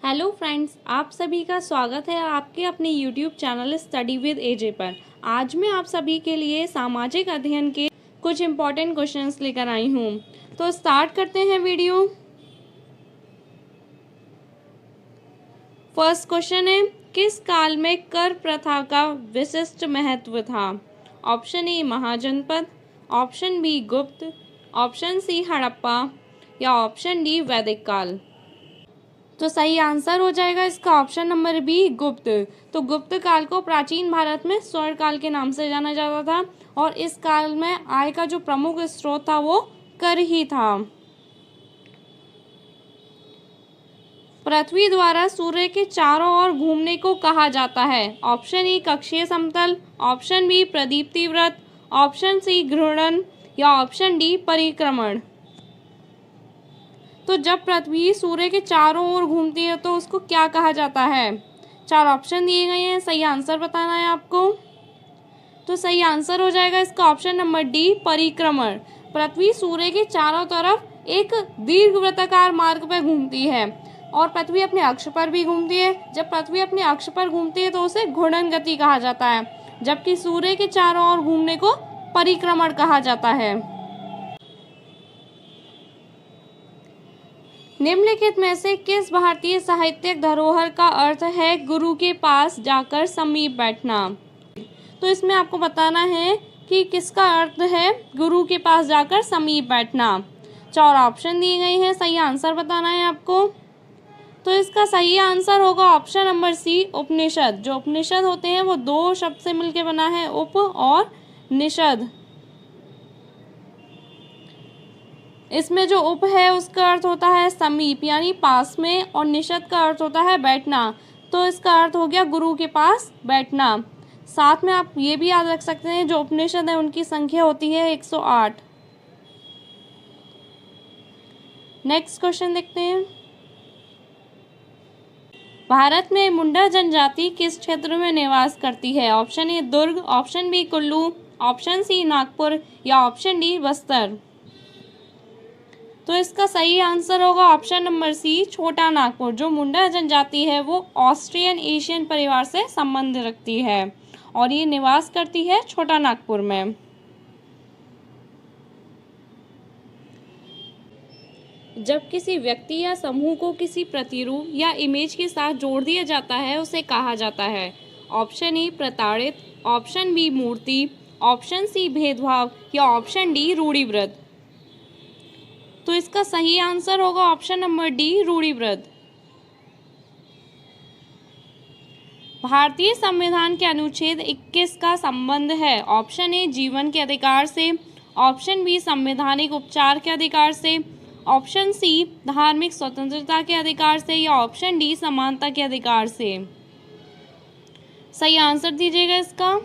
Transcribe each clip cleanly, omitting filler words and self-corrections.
Hello friends, आप सभी का स्वागत है आपके अपने यूट्यूब चैनल स्टडी विद एजे पर। आज मैं आप सभी के लिए सामाजिक अध्ययन के कुछ इम्पोर्टेंट क्वेश्चंस लेकर आई हूँ। तो स्टार्ट करते हैं वीडियो। फर्स्ट क्वेश्चन है, किस काल में कर प्रथा का विशिष्ट महत्व था? ऑप्शन ए महाजनपद, ऑप्शन बी गुप्त, ऑप्शन सी हड़प्पा या ऑप्शन डी वैदिक काल। तो सही आंसर हो जाएगा इसका ऑप्शन नंबर बी गुप्त। तो गुप्त काल को प्राचीन भारत में स्वर्ण काल के नाम से जाना जाता था और इस काल में आय का जो प्रमुख स्रोत था वो कर ही था। पृथ्वी द्वारा सूर्य के चारों ओर घूमने को कहा जाता है। ऑप्शन ई कक्षीय समतल, ऑप्शन बी प्रदीप्ति व्रत, ऑप्शन सी घूर्णन या ऑप्शन डी परिक्रमण। तो जब पृथ्वी सूर्य के चारों ओर घूमती है तो उसको क्या कहा जाता है? चार ऑप्शन दिए गए हैं, सही आंसर बताना है आपको। तो सही आंसर हो जाएगा इसका ऑप्शन नंबर डी परिक्रमण। पृथ्वी सूर्य के चारों तरफ एक दीर्घवृत्ताकार मार्ग पर घूमती है और पृथ्वी अपने अक्ष पर भी घूमती है। जब पृथ्वी अपने अक्ष पर घूमती है तो उसे घूर्णन गति कहा जाता है, जबकि सूर्य के चारों ओर घूमने को परिक्रमण कहा जाता है। निम्नलिखित में से किस भारतीय साहित्यिक धरोहर का अर्थ है गुरु के पास जाकर समीप बैठना? तो इसमें आपको बताना है कि किसका अर्थ है गुरु के पास जाकर समीप बैठना। चार ऑप्शन दिए गए हैं, सही आंसर बताना है आपको। तो इसका सही आंसर होगा ऑप्शन नंबर सी उपनिषद। जो उपनिषद होते हैं वो दो शब्द से मिलकर बना है, उप और निषद। इसमें जो उप है उसका अर्थ होता है समीप यानी पास में और निषद का अर्थ होता है बैठना। तो इसका अर्थ हो गया गुरु के पास बैठना। साथ में आप ये भी याद रख सकते हैं जो उपनिषद है उनकी संख्या होती है 108। नेक्स्ट क्वेश्चन देखते हैं। भारत में मुंडा जनजाति किस क्षेत्र में निवास करती है? Option A Durg, option B Kullu, option C Nagpur या ऑप्शन डी बस्तर। तो इसका सही आंसर होगा ऑप्शन नंबर सी छोटा नागपुर। जो मुंडा जनजाति है वो ऑस्ट्रियन एशियन परिवार से संबंध रखती है और ये निवास करती है छोटा नागपुर में। जब किसी व्यक्ति या समूह को किसी प्रतिरूप या इमेज के साथ जोड़ दिया जाता है उसे कहा जाता है। ऑप्शन ए प्रताड़ित, ऑप्शन बी मूर्ति, ऑप्शन सी भेदभाव या ऑप्शन डी रूढ़िव्रत। तो इसका सही आंसर होगा ऑप्शन नंबर डी रूढ़िव्रत। भारतीय संविधान के अनुच्छेद 21 का संबंध है। ऑप्शन ए जीवन के अधिकार से, ऑप्शन बी संवैधानिक उपचार के अधिकार से, ऑप्शन सी धार्मिक स्वतंत्रता के अधिकार से या ऑप्शन डी समानता के अधिकार से। सही आंसर दीजिएगा इसका।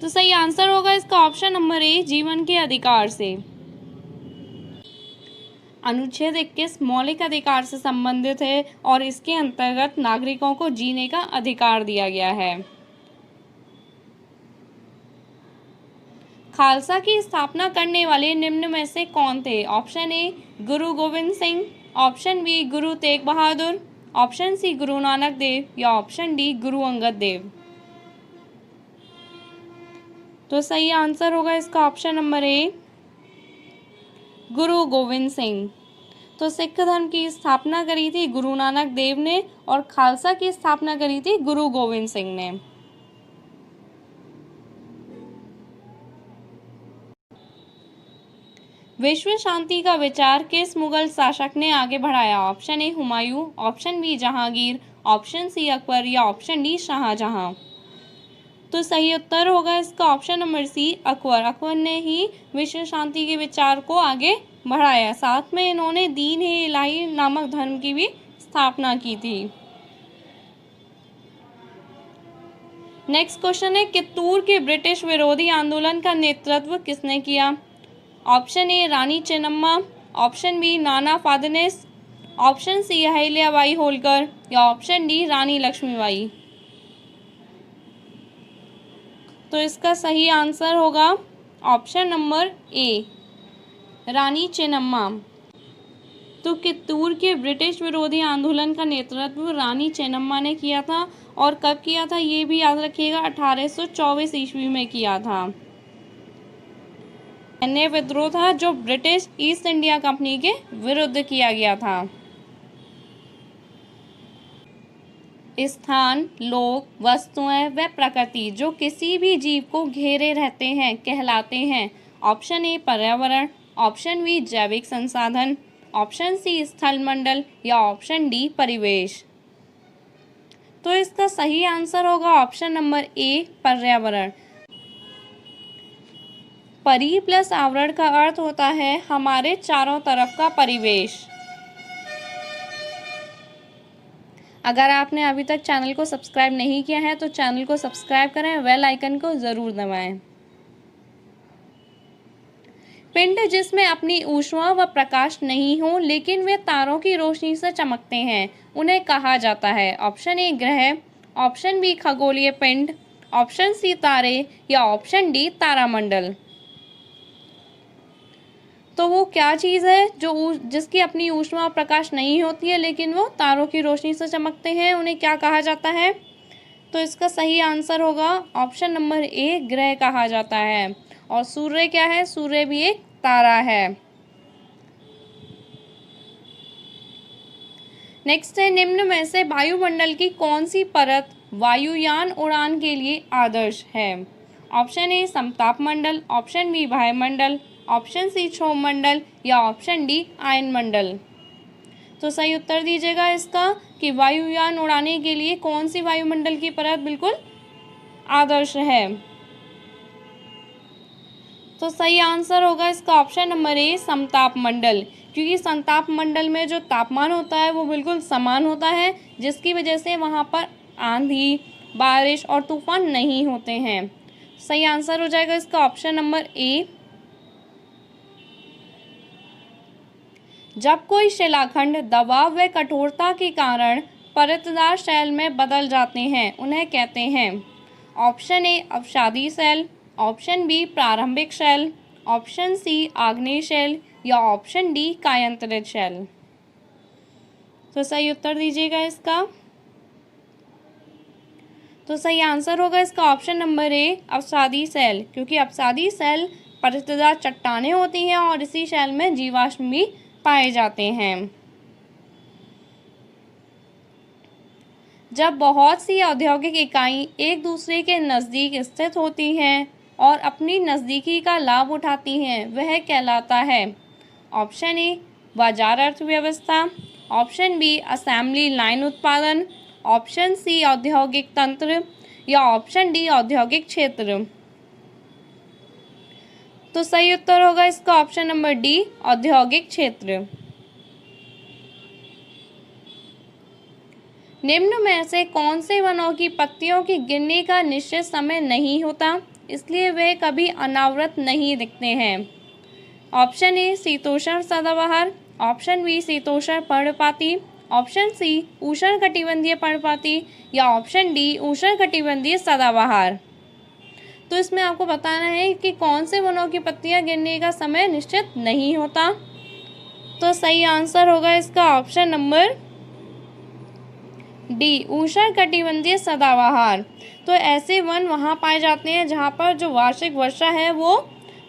तो सही आंसर होगा इसका ऑप्शन नंबर ए जीवन के अधिकार से। अनुच्छेद 21 मौलिक अधिकार से संबंधित है और इसके अंतर्गत नागरिकों को जीने का अधिकार दिया गया है। खालसा की स्थापना करने वाले निम्न में से कौन थे? Option A Guru Govind Singh, option B Guru Tegh Bahadur, option C Guru Nanak Dev या ऑप्शन डी गुरु अंगद देव। तो सही आंसर होगा इसका ऑप्शन नंबर ए गुरु गोविंद सिंह। तो सिख धर्म की स्थापना करी थी गुरु नानक देव ने और खालसा की स्थापना करी थी गुरु गोविंद सिंह ने। विश्व शांति का विचार किस मुगल शासक ने आगे बढ़ाया? Option A Humayun, option B Jahangir, option C Akbar या ऑप्शन डी शाहजहां। तो सही उत्तर होगा इसका option number C Akbar. Akbar ने ही विश्व शांति के विचार को आगे बढ़ाया। साथ में इन्होंने दीन ए इलाही नामक धर्म की भी स्थापना की थी। नेक्स्ट क्वेश्चन है, कित्तूर के ब्रिटिश विरोधी आंदोलन का नेतृत्व किसने किया? Option A Rani Chennamma, option B Nana Phadnavis, option C Ahilyabai Holkar या ऑप्शन डी रानी लक्ष्मीबाई। तो इसका सही आंसर होगा option number A Rani Chennamma. तो तो कित्तूर के ब्रिटिश विरोधी आंदोलन का नेतृत्व रानी चेन्नम्मा ने किया था और कब किया था ये भी याद रखिएगा, 1824 ईस्वी में किया था। अन्य विद्रोह था जो ब्रिटिश ईस्ट इंडिया कंपनी के विरुद्ध किया गया था। स्थान, लोग, वस्तुएं व प्रकृति जो किसी भी जीव को घेरे रहते हैं कहलाते हैं। ऑप्शन ए पर्यावरण, ऑप्शन बी जैविक संसाधन, ऑप्शन सी स्थल मंडल या ऑप्शन डी परिवेश। तो इसका सही आंसर होगा ऑप्शन नंबर ए पर्यावरण। परि प्लस आवरण का अर्थ होता है हमारे चारों तरफ का परिवेश। अगर आपने अभी तक चैनल को सब्सक्राइब नहीं किया है तो चैनल को सब्सक्राइब करें, बेल आइकन को ज़रूर दबाएं। पिंड जिसमें अपनी ऊष्मा व प्रकाश नहीं हो लेकिन वे तारों की रोशनी से चमकते हैं उन्हें कहा जाता है। ऑप्शन ए ग्रह, ऑप्शन बी खगोलीय पिंड, ऑप्शन सी तारे या ऑप्शन डी तारामंडल। तो वो क्या चीज़ है जिसकी अपनी ऊष्मा और प्रकाश नहीं होती है लेकिन वो तारों की रोशनी से चमकते हैं, उन्हें क्या कहा जाता है? तो इसका सही आंसर होगा ऑप्शन नंबर ए ग्रह कहा जाता है। और सूर्य क्या है? सूर्य भी एक तारा है। नेक्स्ट है, निम्न में से वायुमंडल की कौन सी परत वायुयान उड़ान के लिए आदर्श है? ऑप्शन ए समताप मंडल, ऑप्शन बी वायुमंडल, ऑप्शन सी क्षोभ मंडल या ऑप्शन डी आयन मंडल। तो सही उत्तर दीजिएगा इसका कि वायुयान उड़ाने के लिए कौन सी वायुमंडल की परत बिल्कुल आदर्श है। तो सही आंसर होगा इसका ऑप्शन नंबर ए समताप मंडल, क्योंकि समताप मंडल में जो तापमान होता है वो बिल्कुल समान होता है जिसकी वजह से वहाँ पर आंधी, बारिश और तूफान नहीं होते हैं। सही आंसर हो जाएगा इसका ऑप्शन नंबर ए। जब कोई शिलाखंड दबाव व कठोरता के कारण परतदार शैल में बदल जाते हैं उन्हें कहते हैं। ऑप्शन ए अवसादी शैल, ऑप्शन बी प्रारंभिक शैल, ऑप्शन सी आग्नेय शैल या ऑप्शन डी कायांतरित शैल। तो सही उत्तर दीजिएगा इसका। तो सही आंसर होगा इसका ऑप्शन नंबर ए अवसादी शैल, क्योंकि अवसादी शैल परतदार चट्टानें होती हैं और इसी शैल में जीवाश्म भी पाए जाते हैं। जब बहुत सी औद्योगिक इकाई एक दूसरे के नज़दीक स्थित होती हैं और अपनी नज़दीकी का लाभ उठाती हैं वह कहलाता है। ऑप्शन ए बाजार अर्थव्यवस्था, ऑप्शन बी असेंबली लाइन उत्पादन, ऑप्शन सी औद्योगिक तंत्र या ऑप्शन डी औद्योगिक क्षेत्र। तो सही उत्तर होगा इसका ऑप्शन नंबर डी औद्योगिक क्षेत्र। निम्न में से कौन से वनों की पत्तियों की गिरने का निश्चित समय नहीं होता, इसलिए वे कभी अनावृत नहीं दिखते हैं? ऑप्शन ए शीतोष्ण सदाबहार, ऑप्शन बी शीतोष्ण पर्णपाती, ऑप्शन सी उष्णकटिबंधीय पर्णपाती या ऑप्शन डी उष्णकटिबंधीय सदाबहार। तो इसमें आपको बताना है कि कौन से वनों की पत्तियां गिरने का समय निश्चित नहीं होता। तो सही आंसर होगा इसका ऑप्शन नंबर डी उष्णकटिबंधीय सदाबहार। तो ऐसे वन वहाँ पाए जाते हैं जहाँ पर जो वार्षिक वर्षा है वो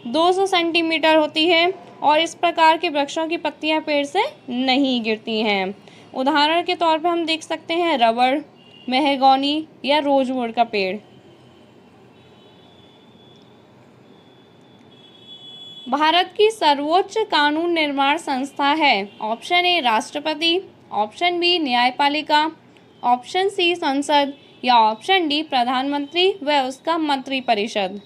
200 सेंटीमीटर होती है और इस प्रकार के वृक्षों की पत्तियां पेड़ से नहीं गिरती हैं। उदाहरण के तौर पर हम देख सकते हैं रबड़, मेहगनी या रोजवुड का पेड़। भारत की सर्वोच्च कानून निर्माण संस्था है। ऑप्शन ए राष्ट्रपति, ऑप्शन बी न्यायपालिका, ऑप्शन सी संसद या ऑप्शन डी प्रधानमंत्री व उसका मंत्रिपरिषद।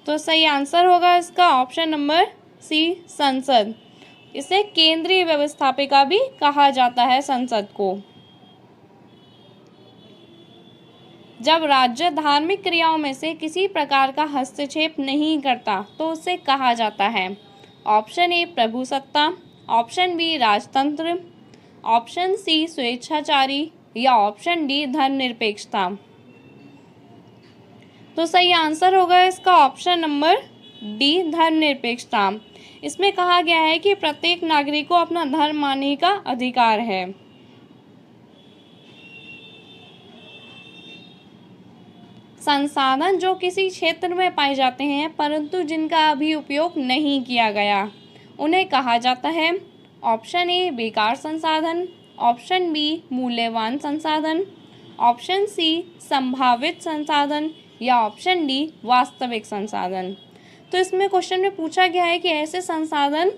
तो सही आंसर होगा इसका ऑप्शन नंबर सी संसद। इसे केंद्रीय व्यवस्थापिका भी कहा जाता है संसद को। जब राज्य धार्मिक क्रियाओं में से किसी प्रकार का हस्तक्षेप नहीं करता तो उसे कहा जाता है। ऑप्शन ए प्रभुसत्ता, ऑप्शन बी राजतंत्र, ऑप्शन सी स्वेच्छाचारी या ऑप्शन डी धर्मनिरपेक्षता। तो सही आंसर होगा इसका ऑप्शन नंबर डी धर्मनिरपेक्षता। इसमें कहा गया है कि प्रत्येक नागरिक को अपना धर्म मानने का अधिकार है। संसाधन जो किसी क्षेत्र में पाए जाते हैं परंतु जिनका अभी उपयोग नहीं किया गया, उन्हें कहा जाता है ऑप्शन ए बेकार संसाधन, ऑप्शन बी मूल्यवान संसाधन, ऑप्शन सी संभावित संसाधन या ऑप्शन डी वास्तविक संसाधन। तो इसमें क्वेश्चन में पूछा गया है कि ऐसे संसाधन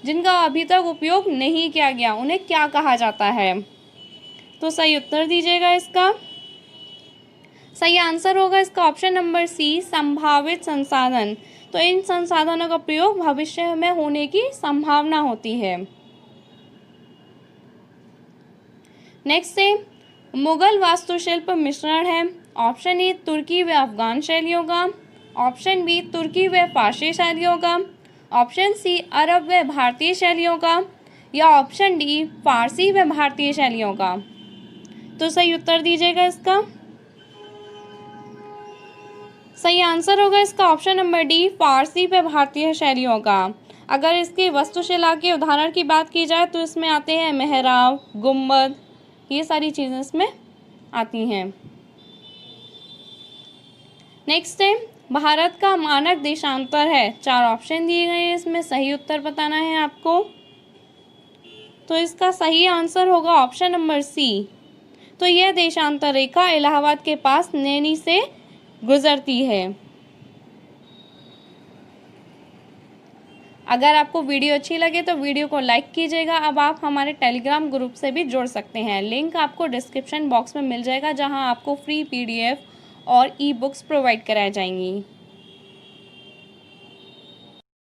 जिनका अभी तक उपयोग नहीं किया गया उन्हें क्या कहा जाता है। तो सही उत्तर दीजिएगा इसका। सही आंसर होगा इसका ऑप्शन नंबर सी संभावित संसाधन। तो इन संसाधनों का प्रयोग भविष्य में होने की संभावना होती है। नेक्स्ट है मुगल वास्तुशिल्प मिश्रण है। ऑप्शन ए तुर्की व अफगान शैलियों का, ऑप्शन बी तुर्की व फारसी शैलियों का, ऑप्शन सी अरब व भारतीय शैलियों का या ऑप्शन डी फारसी व भारतीय शैलियों का। तो सही उत्तर दीजिएगा इसका। सही आंसर होगा इसका ऑप्शन नंबर डी फारसी व भारतीय शैलियों का। अगर इसकी वास्तुशिला के उदाहरण की बात की जाए तो इसमें आते हैं मेहराब, गुम्बद, ये सारी चीज़ें इसमें आती हैं। नेक्स्ट है भारत का मानक देशांतर है। 4 ऑप्शन दिए गए हैं, इसमें सही उत्तर बताना है आपको। तो इसका सही आंसर होगा ऑप्शन नंबर सी। तो यह देशांतर रेखा इलाहाबाद के पास नैनी से गुजरती है। अगर आपको वीडियो अच्छी लगे तो वीडियो को लाइक कीजिएगा। अब आप हमारे टेलीग्राम ग्रुप से भी जुड़ सकते हैं, लिंक आपको डिस्क्रिप्शन बॉक्स में मिल जाएगा, जहां आपको फ्री PDF और ई बुक्स प्रोवाइड कराई जाएंगी।